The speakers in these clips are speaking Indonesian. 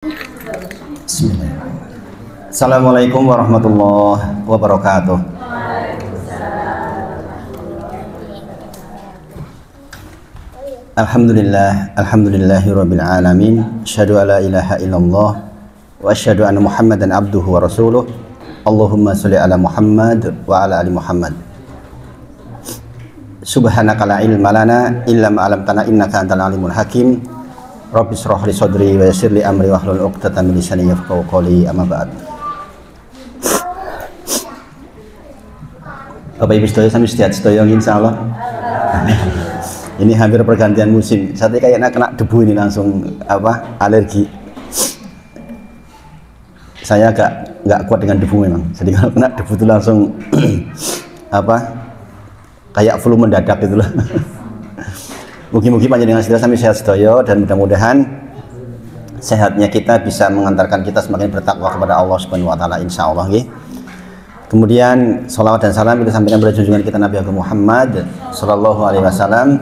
Bismillahirrahmanirrahim. Assalamualaikum warahmatullahi wabarakatuh. Alhamdulillahirabbil alamin. Asyhadu alla ilaha illallah wa asyhadu anna Muhammadan abduhu wa rasuluh. Allahumma sholli ala Muhammad wa ala ali Muhammad. Subhanaka la ilma lana illa ma 'allamtana innaka antal alimul hakim. Rabbi shrah li sadri wa yassir li amri wahlul 'uqdatam min lisani yafqahu qawli, amma ba'd. Bapak Ibu sedaya sami sedaya insyaallah. Ini hampir pergantian musim. Saya kayaknya kena debu ini langsung alergi. Saya nggak kuat dengan debu memang. Jadi kalau kena debu itu langsung kayak flu mendadak itulah. Mugi-mugi panjenengan sedaya sami sehat sedaya dan mudah-mudahan sehatnya kita bisa mengantarkan kita semakin bertakwa kepada Allah Subhanahu wa taala insyaallah nggih. Kemudian sholawat dan salam kita sampaikan kepada junjungan kita Nabi Muhammad sallallahu alaihi wasallam.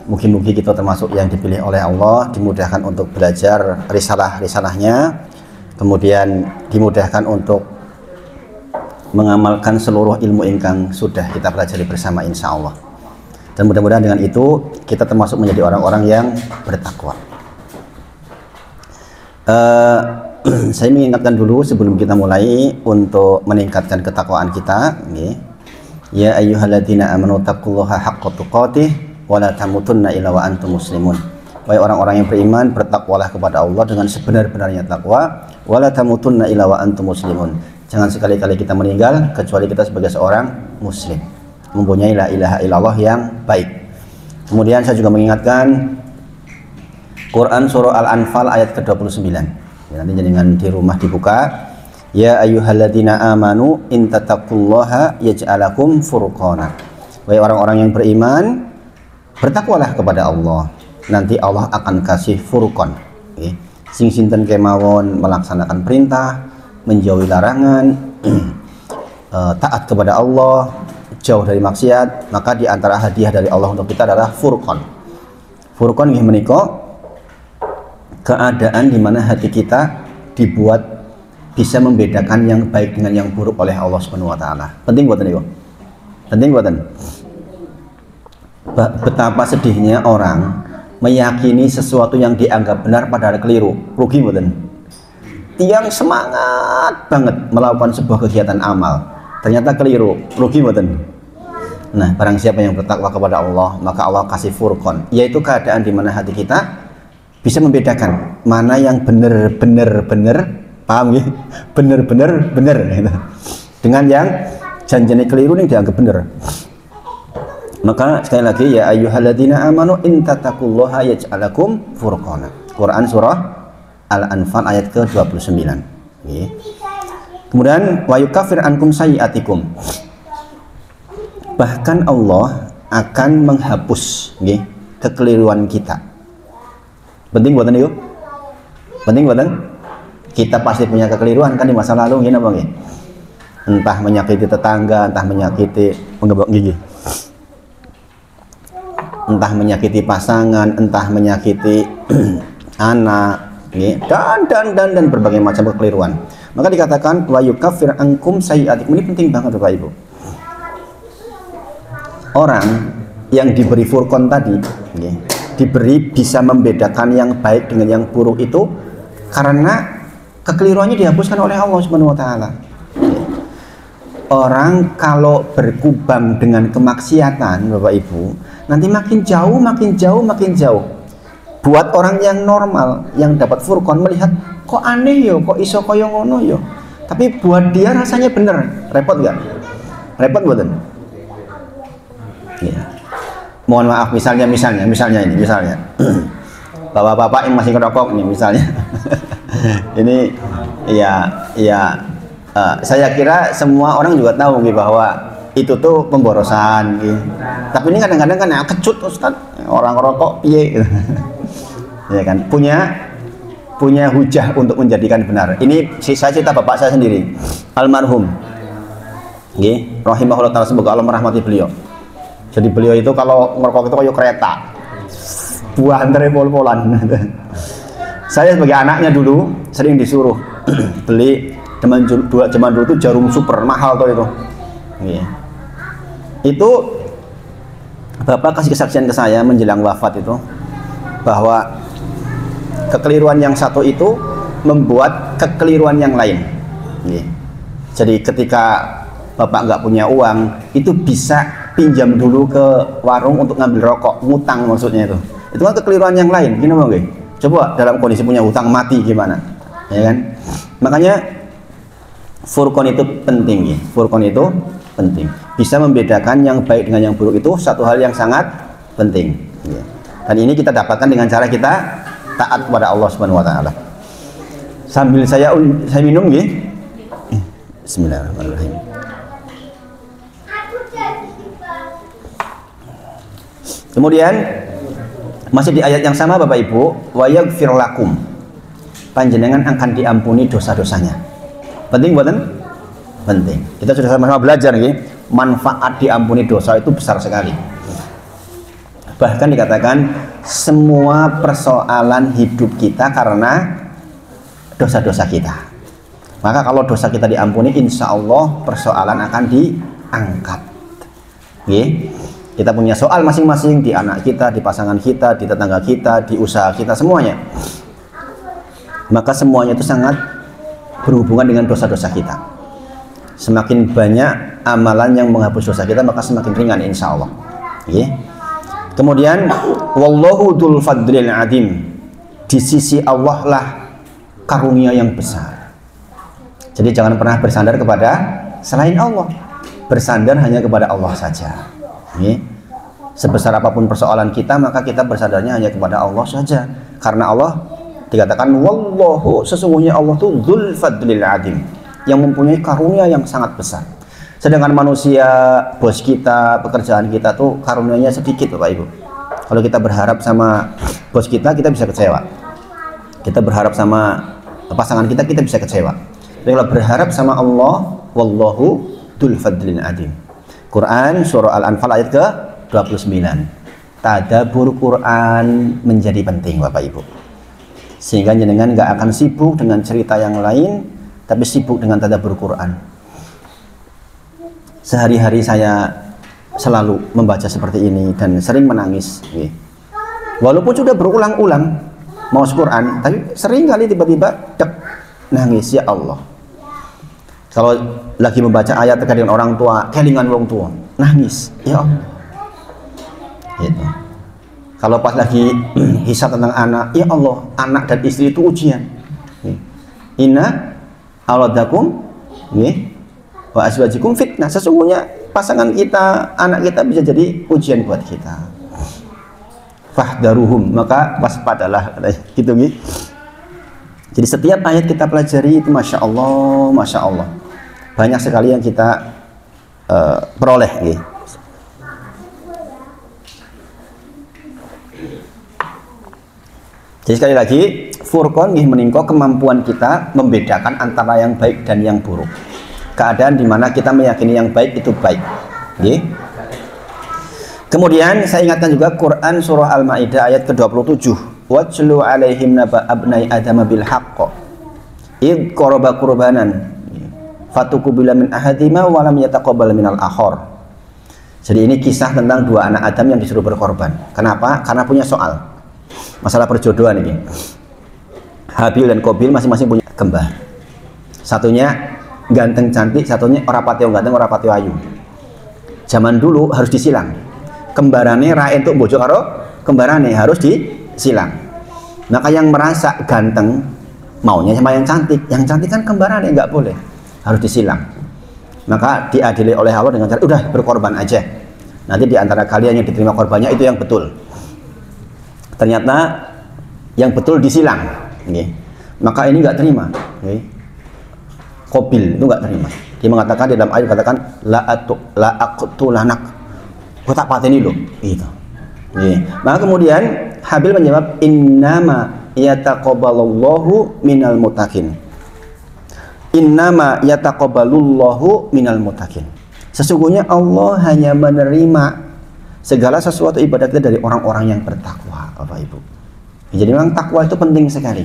Mugi-mugi kita termasuk yang dipilih oleh Allah, dimudahkan untuk belajar risalah-risalahnya, kemudian dimudahkan untuk mengamalkan seluruh ilmu ingkang sudah kita pelajari bersama insyaallah. Dan mudah-mudahan dengan itu kita termasuk menjadi orang-orang yang bertakwa. Saya mengingatkan dulu sebelum kita mulai untuk meningkatkan ketakwaan kita. Ya ayyuhalladzina amanu taqullaha haqqa tuqatih wa la tamutunna illa wa antum muslimun. Wahai orang-orang yang beriman, bertakwalah kepada Allah dengan sebenar-benarnya takwa, wa la tamutunna illa wa antum muslimun. Jangan sekali-kali kita meninggal kecuali kita sebagai seorang muslim, mempunyai la ilaha illallah yang baik. Kemudian saya juga mengingatkan Quran surah Al-Anfal ayat ke-29. Nanti jangan di rumah dibuka. Ya ayyuhalladzina amanu in tattaqullaha yaj'alakum furqana. Wahai orang-orang yang beriman, bertakwalah kepada Allah. Nanti Allah akan kasih furqan. Sing sinten kemawon melaksanakan perintah, menjauhi larangan, taat kepada Allah, jauh dari maksiat, maka di antara hadiah dari Allah untuk kita adalah furqan. Furqan nggih menika keadaan di mana hati kita dibuat bisa membedakan yang baik dengan yang buruk oleh Allah Subhanahu wa taala. Penting buatan niku. Penting buatan. Betapa sedihnya orang meyakini sesuatu yang dianggap benar padahal keliru. Rugi buatan. Yang semangat banget melakukan sebuah kegiatan amal, ternyata keliru. Rugi buatan. Nah, barang siapa yang bertakwa kepada Allah, maka Allah kasih furqan, yaitu keadaan di mana hati kita bisa membedakan mana yang benar-benar, paham ya? Benar-benar gitu. Dengan yang janjane keliru yang dianggap benar. Maka sekali lagi, ya ayyuhalladzina amanu in tattaqullaha yaj'alakum furqana. Quran surah Al-Anfal ayat ke-29. Kemudian wa yukaffir ankum sayyi'atikum. Bahkan Allah akan menghapus kekeliruan kita. Penting buatan itu? Penting buatan? Kita pasti punya kekeliruan kan di masa lalu gini bang ya? Entah menyakiti tetangga, entah menyakiti pengebok gigi, entah menyakiti pasangan, entah menyakiti anak, dan berbagai macam kekeliruan. Maka dikatakan wa yukaffir ankum sayyi'atikum. Ini penting banget Bapak Ibu. Orang yang diberi furqan tadi, diberi bisa membedakan yang baik dengan yang buruk itu karena kekeliruannya dihapuskan oleh Allah Subhanahu wa taala. Orang kalau berkubang dengan kemaksiatan Bapak Ibu, nanti makin jauh. Buat orang yang normal yang dapat furqan melihat kok aneh yo, kok iso kaya ngono yo. Tapi buat dia rasanya bener. Repot enggak? Repot mboten? Ya. Mohon maaf misalnya ini bapak-bapak yang masih ngerokok nih misalnya. Ini saya kira semua orang juga tahu bahwa itu tuh pemborosan tapi ini kadang-kadang kan kecut Ustaz, orang ngerokok piye. Ya kan, punya hujah untuk menjadikan benar. Ini saya cerita bapak saya sendiri, almarhum rahimahullah ta'ala, semoga Allah merahmati beliau. Jadi beliau itu kalau ngerokok itu kayak kereta, buah antre pol-polan. Saya sebagai anaknya dulu sering disuruh beli zaman dulu itu jarum super mahal tuh itu. Itu Bapak kasih kesaksian ke saya menjelang wafat itu bahwa kekeliruan yang satu itu membuat kekeliruan yang lain. Jadi ketika Bapak nggak punya uang, itu bisa pinjam dulu ke warung untuk ngambil rokok, ngutang maksudnya itu. Itu kan kekeliruan yang lain, gimana bang? Coba dalam kondisi punya hutang mati gimana, ya kan? Makanya furqan itu penting, ya. Furqan itu penting. Bisa membedakan yang baik dengan yang buruk itu satu hal yang sangat penting. Ya. Dan ini kita dapatkan dengan cara kita taat kepada Allah Subhanahu Wa Taala. Sambil saya minum, ya. Bismillahirrahmanirrahim. Kemudian masih di ayat yang sama Bapak Ibu, wa yaghfir lakum, panjenengan akan diampuni dosa-dosanya. Penting buatan? Penting. Kita sudah sama-sama belajar nih, manfaat diampuni dosa itu besar sekali. Bahkan dikatakan semua persoalan hidup kita karena dosa-dosa kita. Maka kalau dosa kita diampuni, insya Allah persoalan akan diangkat. Kita punya soal masing-masing di anak kita, di pasangan kita, di tetangga kita, di usaha kita, semuanya. Maka semuanya itu sangat berhubungan dengan dosa-dosa kita. Semakin banyak amalan yang menghapus dosa kita, maka semakin ringan insya Allah. Kemudian wallahu dzul fadlil adzim, di sisi Allah lah karunia yang besar. Jadi jangan pernah bersandar kepada selain Allah, bersandar hanya kepada Allah saja. Sebesar apapun persoalan kita, maka kita bersandarnya hanya kepada Allah saja. Karena Allah dikatakan wallahu, sesungguhnya Allah itu dzul fadlil adzim, yang mempunyai karunia yang sangat besar. Sedangkan manusia, bos kita, pekerjaan kita tuh karunianya sedikit Bapak Ibu. Kalau kita berharap sama bos kita bisa kecewa. Kita berharap sama pasangan kita bisa kecewa. Tapi kalau berharap sama Allah, wallahu dzul fadlil adzim. Quran surah Al-Anfal ayat ke-29. Tadabbur Quran menjadi penting Bapak Ibu. Sehingga jenengan nggak akan sibuk dengan cerita yang lain, tapi sibuk dengan tadabbur Quran. Sehari-hari saya selalu membaca seperti ini dan sering menangis. Walaupun sudah berulang-ulang mau Quran, tapi sering kali tiba-tiba nangis, ya Allah. Kalau lagi membaca ayat terkait dengan orang tua, kelingan wong tua, nangis, ya Allah. Gitu. Kalau pas lagi hisab tentang anak, ya Allah, anak dan istri itu ujian. Inna awladakum wa azwajikum fitnah. Sesungguhnya pasangan kita, anak kita bisa jadi ujian buat kita. Fahdaruhum, maka waspadalah, gitu. Jadi setiap ayat kita pelajari itu masya Allah, banyak sekali yang kita peroleh. Jadi sekali lagi, furqan meningko kemampuan kita membedakan antara yang baik dan yang buruk. Keadaan di mana kita meyakini yang baik itu baik. Kemudian saya ingatkan juga Quran surah Al-Maidah ayat ke-27. Watlu alaihim naba abnai adam bil haqq id qaraba qurbanan fatuqubila min ahadima wa lam yataqabbal minal akhar. Jadi ini kisah tentang dua anak Adam yang disuruh berkorban. Kenapa? Karena punya soal masalah perjodohan ini. Habil dan Qabil masing-masing punya kembar. Satunya ganteng cantik, satunya ora pati ganteng, ora pati ayu. Zaman dulu harus disilang. Kembarane ra entuk bojo karo kembarane harus disilang. Maka yang merasa ganteng maunya sama yang cantik kan kembarane nggak boleh, harus disilang. Maka diadili oleh Allah dengan cara udah berkorban aja. Nanti diantara kalian yang diterima korbannya itu yang betul. Ternyata yang betul disilang. Maka ini nggak terima. Qabil itu nggak terima. Dia mengatakan di dalam ayat katakan la aqtulanak. Kau tak pateni loh. Gitu. Maka kemudian Habil menjawab innama yataqabbalullahu minal muttaqin. Innama yataqabbalullahu minal muttaqin. Sesungguhnya Allah hanya menerima segala sesuatu ibadat kita dari orang-orang yang bertakwa, Bapak Ibu. Jadi memang takwa itu penting sekali.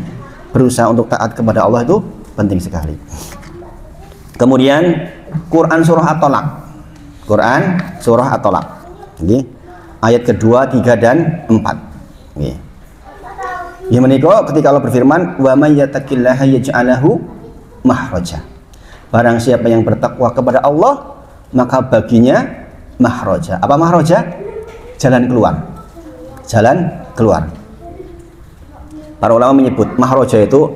Berusaha untuk taat kepada Allah itu penting sekali. Kemudian Quran surah At-Tolak. Quran surah At-Tolak. Ayat kedua, 3 dan 4. Ya menika ketika Allah berfirman, "Wa may yattaqillaha yaj'alahu mahraja." Barang siapa yang bertakwa kepada Allah, maka baginya mahraja. Apa mahraja? Jalan keluar. Jalan keluar. Para ulama menyebut mahraja itu,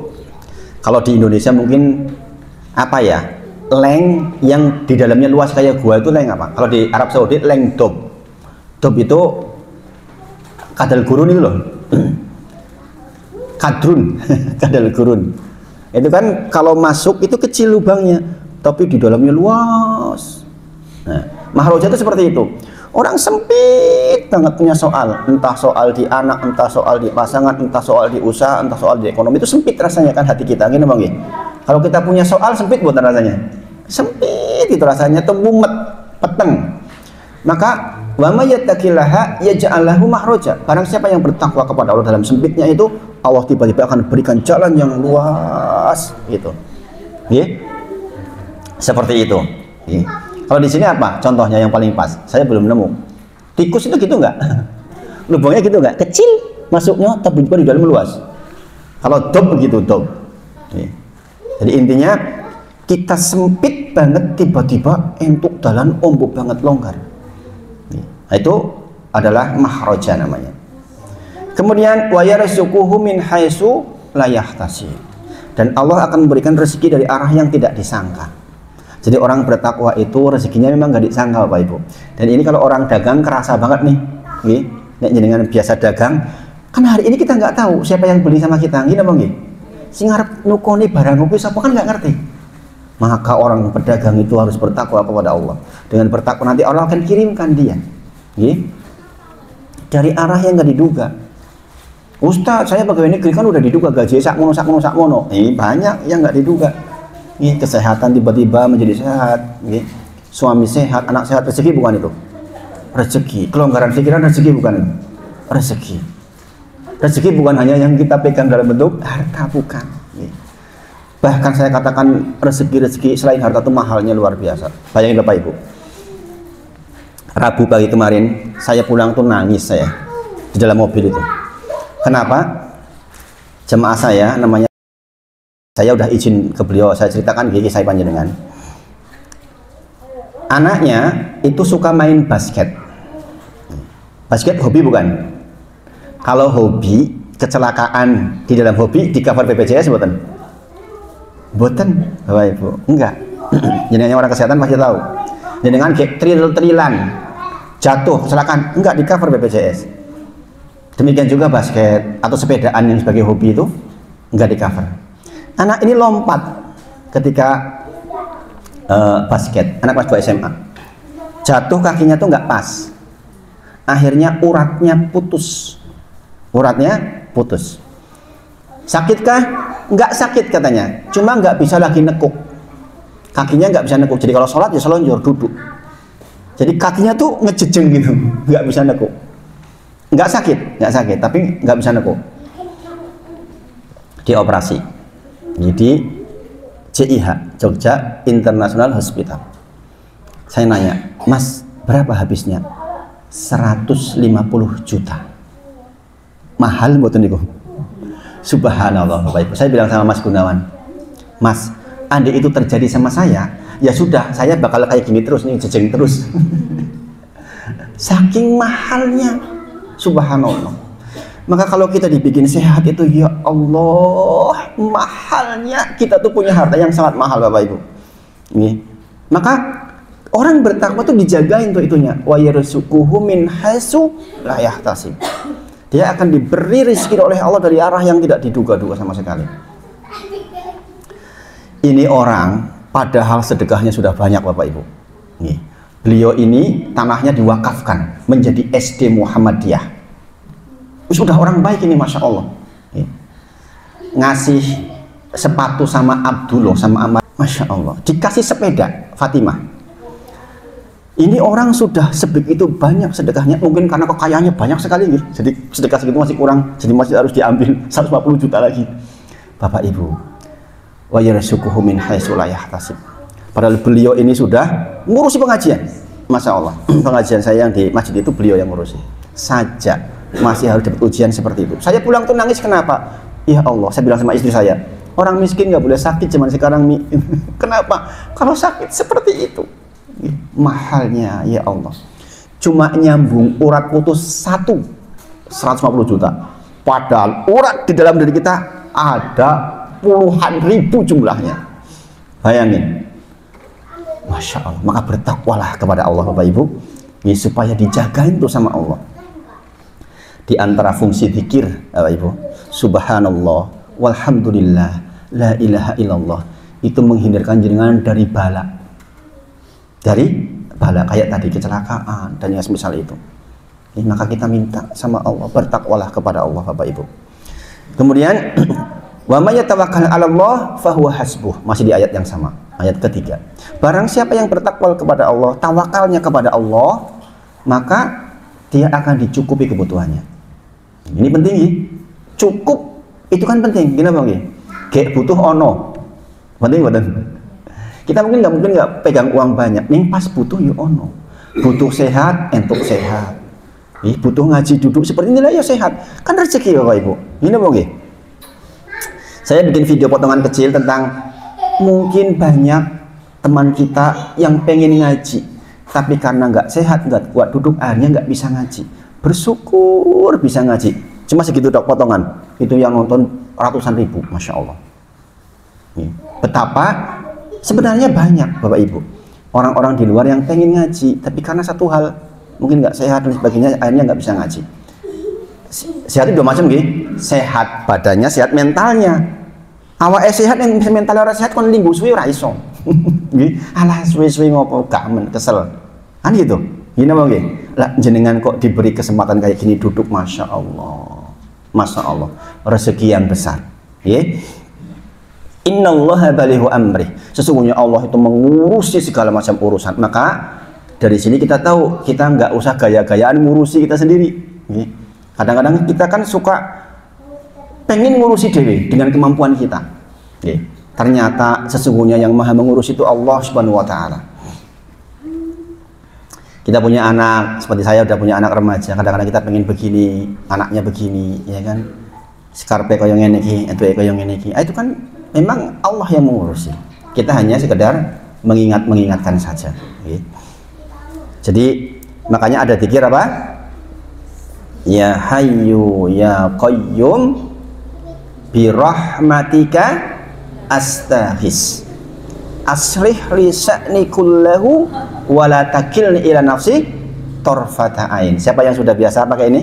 kalau di Indonesia mungkin apa ya? Leng yang di dalamnya luas kayak gua itu leng apa? Kalau di Arab Saudi leng dob. Dob itu kadal gurun itu loh. Kadrun, kadal gurun. Itu kan kalau masuk itu kecil lubangnya, tapi di dalamnya luas. Nah, mahraja itu seperti itu. Orang sempit banget punya soal, entah soal di anak, entah soal di pasangan, entah soal di usaha, entah soal di ekonomi, itu sempit rasanya kan hati kita, gini bang. Kalau kita punya soal sempit buatan rasanya, sempit itu rasanya, tuh mumet, peteng. Maka wa may yattaqillaha yaj'al lahu mahraja. Barang siapa yang bertakwa kepada Allah dalam sempitnya itu, Allah tiba-tiba akan berikan jalan yang luas gitu. Seperti itu. Kalau di sini apa contohnya yang paling pas? Saya belum nemu. Tikus itu gitu nggak? Lubangnya gitu nggak? Kecil masuknya, tapi di dalam luas. Kalau dob begitu, dob. Jadi intinya kita sempit banget, tiba-tiba entuk dalan ombok banget longgar. Nah, itu adalah mahraja namanya. Kemudian wa yarzuquhu min haitsu la yahtasib. Dan Allah akan memberikan rezeki dari arah yang tidak disangka. Jadi orang bertakwa itu rezekinya memang nggak disangka Bapak Ibu. Dan ini kalau orang dagang kerasa banget nih. Nek jenengan biasa dagang, kan hari ini kita nggak tahu siapa yang beli sama kita. Gini Bang nggih. Sing arep nukoni barang kuwi sapa kan nggak ngerti. Maka orang pedagang itu harus bertakwa kepada Allah. Dengan bertakwa nanti Allah akan kirimkan dia. Dari arah yang nggak diduga. Ustaz, saya pegawai negeri kan udah diduga gaji sakmono. Banyak yang nggak diduga. Kesehatan tiba-tiba menjadi sehat, suami sehat, anak sehat, rezeki bukan itu? Rezeki, kelonggaran pikiran rezeki bukan itu? Rezeki. Rezeki bukan hanya yang kita pegang dalam bentuk harta, bukan. Bahkan saya katakan rezeki selain harta itu mahalnya luar biasa. Bayangin Bapak Ibu. Rabu pagi kemarin saya pulang tuh nangis saya di dalam mobil itu. Kenapa? Jemaah saya namanya, saya udah izin ke beliau, saya ceritakan gini, saya panjenengan. Anaknya itu suka main basket. Basket hobi bukan? Kalau hobi, kecelakaan di dalam hobi di cover BPJS bukan? Bukan, Bapak Ibu, enggak. Jenengan orang kesehatan pasti tahu. Jenengan kayak tril-trilan jatuh kecelakaan, enggak di cover BPJS. Demikian juga basket atau sepedaan yang sebagai hobi itu enggak di cover. Anak ini lompat ketika basket, anak kelas 2 SMA, jatuh, kakinya tuh nggak pas, akhirnya uratnya putus. Sakitkah? Nggak sakit katanya, cuma nggak bisa lagi nekuk, kakinya nggak bisa nekuk. Jadi kalau sholat ya selonjor duduk, jadi kakinya tuh ngejejeng gitu, nggak bisa nekuk. Nggak sakit, tapi nggak bisa nekuk. Dioperasi. Jadi CIH, Jogja International Hospital. Saya nanya, Mas, berapa habisnya? 150 juta. Mahal mboten niku? Subhanallah Bapak Ibu. Saya bilang sama Mas Gunawan, Mas, andai itu terjadi sama saya, ya sudah, saya bakal kayak gini terus nih, jejeng terus. Saking mahalnya. Subhanallah. Maka kalau kita dibikin sehat itu, ya Allah, mahalnya. Kita tuh punya harta yang sangat mahal Bapak Ibu. Maka orang bertakwa tuh dijagain tuh itunya. Wa yarzuquhu min haitsu la yahtasib. Dia akan diberi rezeki oleh Allah dari arah yang tidak diduga-duga sama sekali. Ini orang padahal sedekahnya sudah banyak Bapak Ibu. Beliau ini tanahnya diwakafkan menjadi SD Muhammadiyah. Sudah orang baik ini, Masya Allah. Ngasih sepatu sama Abdullah, sama Amar, Masya Allah. Dikasih sepeda Fatimah. Ini orang sudah sebegitu banyak sedekahnya, mungkin karena kekayaannya banyak sekali gitu. Jadi sedekah segitu masih kurang, jadi masih harus diambil 150 juta lagi. Bapak Ibu, wa yarzuquhu min haitsu la yahtasib. Padahal beliau ini sudah ngurusi pengajian. Masya Allah, pengajian saya yang di masjid itu beliau yang ngurusi. Saja masih harus dapat ujian seperti itu. Saya pulang tuh nangis, kenapa? Ya Allah, saya bilang sama istri saya, orang miskin nggak boleh sakit zaman sekarang Mi. Kenapa? Kalau sakit seperti itu, mahalnya ya Allah. Cuma nyambung urat putus 150 juta. Padahal urat di dalam diri kita ada puluhan ribu jumlahnya. Bayangin. Masya Allah. Maka bertakwalah kepada Allah Bapak Ibu, ya, supaya dijagain tuh sama Allah. Di antara fungsi zikir Bapak Ibu, subhanallah walhamdulillah la ilaha illallah, itu menghindarkan jenengan dari bala. Dari bala kayak tadi kecelakaan dan yang semisal itu. Maka kita minta sama Allah, bertakwalah kepada Allah Bapak Ibu. Kemudian wa may yatawakkal 'ala Allah fahuwa hasbuh, masih di ayat yang sama, ayat ketiga. Barang siapa yang bertakwa kepada Allah, tawakalnya kepada Allah, maka dia akan dicukupi kebutuhannya. Ini penting ya. Cukup itu kan penting. Gimana Bang? Kayak butuh ono. Penting badan. Kita mungkin nggak pegang uang banyak, nih pas butuh ya ono. Butuh sehat, entuk sehat. Butuh ngaji duduk seperti inilah ya sehat. Kan rezeki Bapak Ibu. Gini Bang. Saya bikin video potongan kecil tentang mungkin banyak teman kita yang pengen ngaji, tapi karena nggak sehat, nggak kuat duduk, akhirnya nggak bisa ngaji. Bersyukur bisa ngaji. Cuma segitu dok potongan. Itu yang nonton ratusan ribu, Masya Allah. Betapa sebenarnya banyak Bapak Ibu orang-orang di luar yang pengen ngaji, tapi karena satu hal mungkin nggak sehat dan sebagainya, akhirnya nggak bisa ngaji. Sehat itu dua macam gitu, sehat badannya, sehat mentalnya. Awak sehat yang mental orang sehat kon linggu suwi ora iso. Nggih, alah suwi-suwi ngopo gak kesel. Kan gitu. Gini mau nggih. Lah jenengan kok diberi kesempatan kayak gini duduk, Masya Allah. Masya Allah. Rezeki yang besar. Nggih. Innallaha balighu amri. Sesungguhnya Allah itu mengurusi segala macam urusan. Maka dari sini kita tahu kita nggak usah gaya-gayaan ngurusi kita sendiri. Nggih. Kadang-kadang kita kan suka pengen ngurusi dewi dengan kemampuan kita. Oke. Ternyata sesungguhnya yang maha mengurus itu Allah Subhanahu wa Ta'ala. Kita punya anak, seperti saya udah punya anak remaja, kadang-kadang kita pengen begini, anaknya begini, ya kan? Skarpe koyo ngene iki, entuke koyo ngene iki. Itu kan memang Allah yang mengurusi. Kita hanya sekedar mengingatkan saja. Oke. Jadi makanya ada zikir apa? Ya Hayyu ya Qayyum bi rahmatika astaghis aslih li sya'ni kullahu wa la takilni ila nafsi tarfata ain. Siapa yang sudah biasa pakai ini?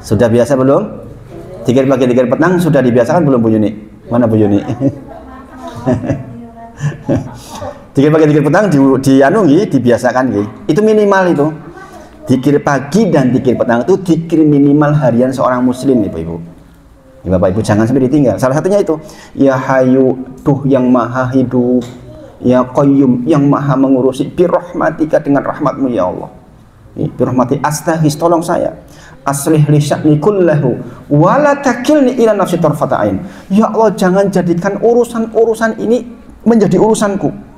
Sudah biasa belum? Dikir pagi dikir petang sudah dibiasakan belum Bu Yuni? Mana Bu Yuni? Dikir pagi dikir petang dibiasakan nggih. Itu minimal itu. Dikir pagi dan dikir petang itu dikir minimal harian seorang muslim Ibu-ibu. Ya, Bapak Ibu jangan sampai ditinggal. Salah satunya itu ya Hayyu, tuh yang maha hidup, ya Qayyum yang maha mengurusi, bi rahmatika dengan rahmatmu ya Allah. Bi rahmati astaghis, tolong saya. Aslih li sya'ni kullahu wa la takilni ila nafsi tarfata ain. Ya Allah, jangan jadikan urusan-urusan ini menjadi urusanku.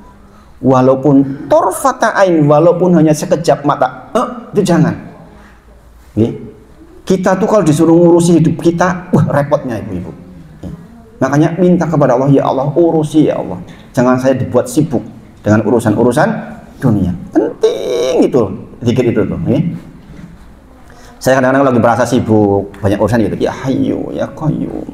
Walaupun tarfata ain, walaupun hanya sekejap mata, itu jangan. Kita tuh kalau disuruh ngurusi hidup kita, repotnya Ibu-ibu. Makanya minta kepada Allah, ya Allah urusi ya Allah. Jangan saya dibuat sibuk dengan urusan-urusan dunia. Penting itu, zikir itu tuh. Saya kadang-kadang lagi merasa sibuk, banyak urusan gitu. Ya Hayyu ya Qayyum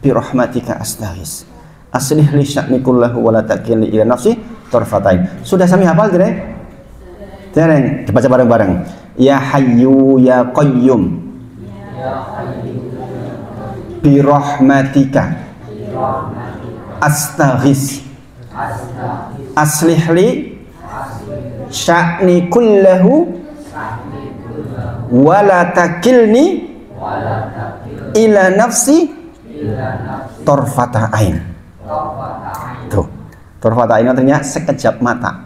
bi rahmatika astaghis aslih li sya'ni kullahu wa la takilni ila nafsi tarfatain. Sudah sami hafal dereng? Dereng, dibaca bareng-bareng. Ya Hayyu ya Qayyum bi rahmatika astaghis aslih li sya'ni kullahu wa la takilni ila nafsi tarfata ain. Tuh, tarfata ain artinya sekejap mata.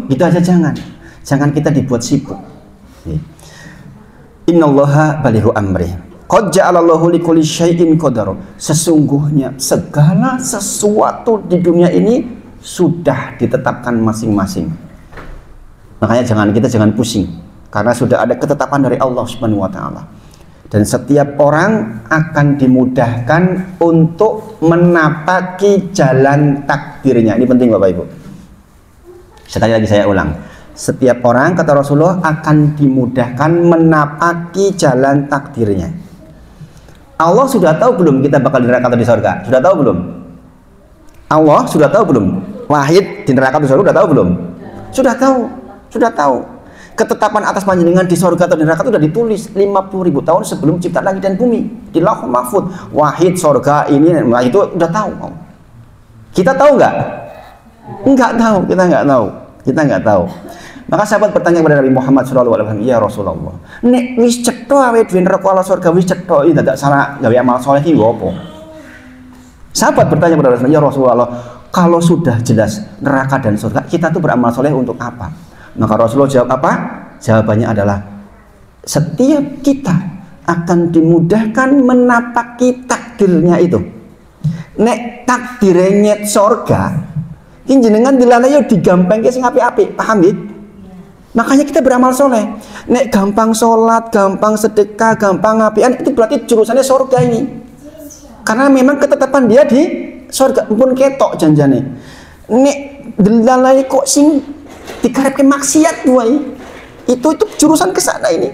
Gitu aja jangan kita dibuat sibuk. Innallaha balighu amri qad ja'alallahu likulli syai'in qadar. Sesungguhnya segala sesuatu di dunia ini sudah ditetapkan masing-masing. Makanya kita jangan pusing karena sudah ada ketetapan dari Allah Subhanahu wa taala. Dan setiap orang akan dimudahkan untuk menapaki jalan takdirnya. Ini penting Bapak Ibu. Sekali lagi saya ulang. Setiap orang, kata Rasulullah, akan dimudahkan menapaki jalan takdirnya. Allah sudah tahu belum kita bakal di neraka atau di surga? Sudah tahu belum? Allah sudah tahu belum? Wahid di neraka atau di surga sudah tahu belum? Sudah tahu. Sudah tahu. Ketetapan atas panjenengan di surga atau di neraka itu sudah ditulis 50.000 tahun sebelum cipta langit dan bumi di Lauhul Mahfuz. Wahid, surga ini, itu sudah tahu. Kita tahu nggak? Enggak tahu, kita nggak tahu. Maka sahabat bertanya kepada Nabi Muhammad SAW, ya Rasulullah, nek wis cetho awe dhewe neraka ala surga wis cetho, iki dadak salah gawe amal saleh iki opo? Sahabat bertanya kepada Rasulullah, ya Rasulullah, kalau sudah jelas neraka dan surga, kita tuh beramal soleh untuk apa? Maka Rasulullah jawab apa? Jawabannya adalah setiap kita akan dimudahkan menapaki takdirnya itu. Nek takdirnya surga, ini jenengan dilalai yo digampangke sing apik-apik, paham nggih? Makanya kita beramal soleh. Nek gampang sholat, gampang sedekah, gampang ngapian, itu berarti jurusannya surga ini. Karena memang ketetapan dia di surga pun ketok janjane. Nek dilalai kok sing dikarepke maksiat wae. Itu jurusan ke sana ini.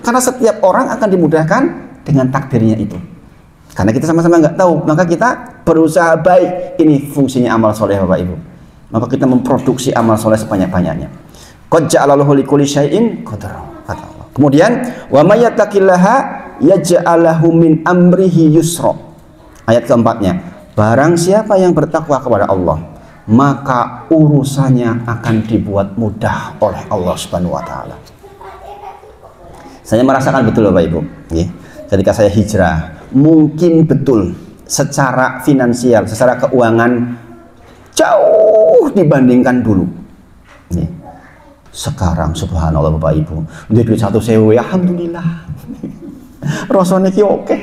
Karena setiap orang akan dimudahkan dengan takdirnya itu. Karena kita sama-sama nggak tahu, maka kita berusaha baik. Ini fungsinya amal soleh Bapak Ibu. Maka kita memproduksi amal soleh sebanyak-banyaknya. Qad ja'alallahu likulli syai'in qadar, kata Allah. Kemudian wa may yattaqillaha yaj'al lahu min amrihi yusra. Ayat keempatnya, barang siapa yang bertakwa kepada Allah, maka urusannya akan dibuat mudah oleh Allah Subhanahu wa taala. Saya merasakan betul Bapak Ibu, ketika saya hijrah, mungkin betul secara finansial, secara keuangan jauh dibandingkan dulu. Sekarang subhanallah Bapak Ibu, duit 1.000, alhamdulillah. Rasane ki oke.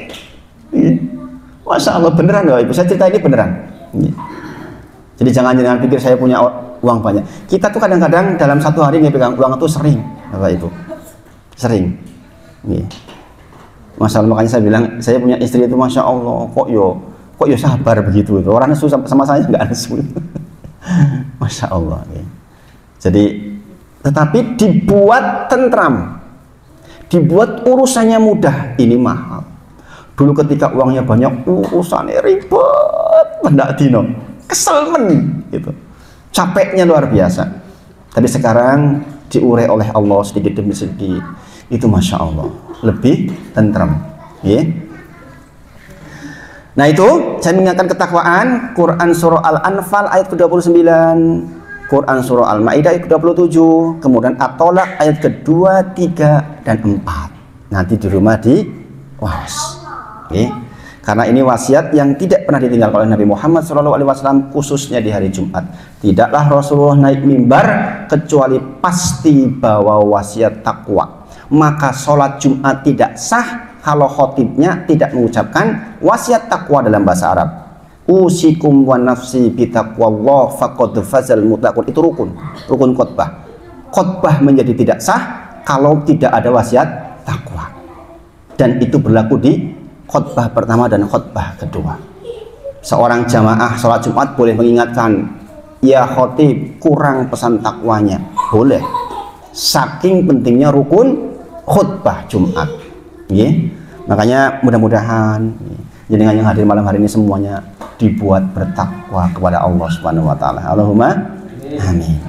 Masya Allah, beneran Bapak Ibu, saya cerita ini beneran. Jadi jangan pikir saya punya uang banyak. Kita tuh kadang-kadang dalam satu hari ngepegang uang itu sering Bapak Ibu, sering. Masya Allah, makanya saya bilang saya punya istri itu Masya Allah, kok yo sabar begitu itu. Orangnya susah sama saya nggak nesu. Masya Allah. Jadi tetapi dibuat tentram, dibuat urusannya mudah. Ini mahal. Dulu ketika uangnya banyak, urusannya ribet, pendak dino, kesel men, gitu. Capeknya luar biasa. Tapi sekarang diurai oleh Allah sedikit demi sedikit. Itu Masya Allah, lebih tentram. Nah itu, saya mengingatkan ketakwaan. Quran Surah Al-Anfal ayat ke-29, Quran Surah Al-Ma'idah ayat ke-27, kemudian At-Tolak ayat ke-2, 3, dan 4. Nanti di rumah was. Karena ini wasiat yang tidak pernah ditinggalkan oleh Nabi Muhammad SAW, khususnya di hari Jumat. Tidaklah Rasulullah naik mimbar kecuali pasti bawa wasiat takwa. Maka sholat Jumat tidak sah kalau khotibnya tidak mengucapkan wasiat takwa dalam bahasa Arab. Usikum wa nafsi bitaqwallah faqad fazal muttaqun. Itu rukun khotbah. Khotbah menjadi tidak sah kalau tidak ada wasiat takwa. Dan itu berlaku di khotbah pertama dan khotbah kedua. Seorang jamaah sholat Jumat boleh mengingatkan, ya khotib kurang pesan takwanya, boleh. Saking pentingnya rukun khutbah Jumat. Makanya mudah-mudahan jenengan yang hadir malam hari ini semuanya dibuat bertakwa kepada Allah Subhanahu wa taala. Allahumma amin.